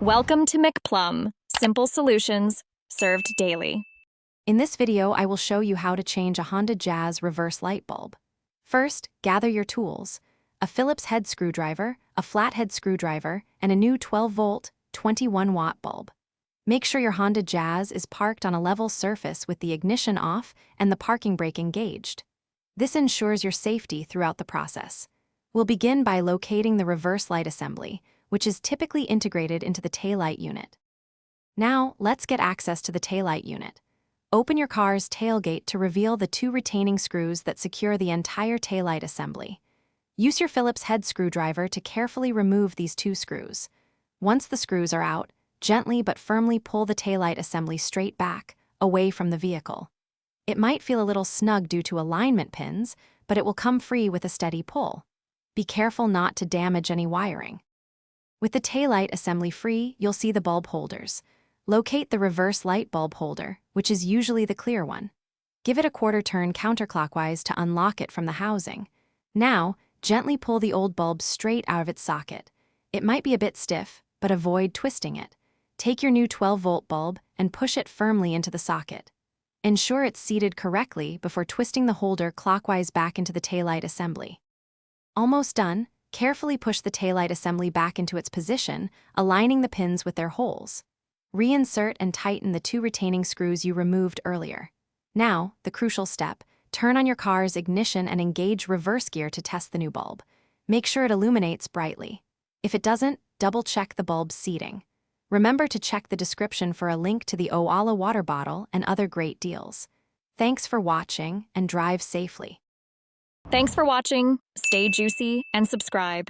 Welcome to McPlum, simple solutions served daily. In this video, I will show you how to change a Honda Jazz reverse light bulb. First, gather your tools: a Phillips head screwdriver, a flathead screwdriver, and a new 12-volt, 21-watt bulb. Make sure your Honda Jazz is parked on a level surface with the ignition off and the parking brake engaged. This ensures your safety throughout the process. We'll begin by locating the reverse light assembly, which is typically integrated into the taillight unit. Now, let's get access to the taillight unit. Open your car's tailgate to reveal the two retaining screws that secure the entire taillight assembly. Use your Phillips head screwdriver to carefully remove these two screws. Once the screws are out, gently but firmly pull the taillight assembly straight back, away from the vehicle. It might feel a little snug due to alignment pins, but it will come free with a steady pull. Be careful not to damage any wiring. With the taillight assembly free, you'll see the bulb holders. Locate the reverse light bulb holder, which is usually the clear one. Give it a quarter turn counterclockwise to unlock it from the housing. Now, gently pull the old bulb straight out of its socket. It might be a bit stiff, but avoid twisting it. Take your new 12-volt bulb and push it firmly into the socket. Ensure it's seated correctly before twisting the holder clockwise back into the taillight assembly. Almost done. Carefully push the taillight assembly back into its position, aligning the pins with their holes. Reinsert and tighten the two retaining screws you removed earlier. Now, the crucial step: turn on your car's ignition and engage reverse gear to test the new bulb. Make sure it illuminates brightly. If it doesn't, double-check the bulb's seating. Remember to check the description for a link to the Owala water bottle and other great deals. Thanks for watching, and drive safely. Thanks for watching, stay juicy, and subscribe.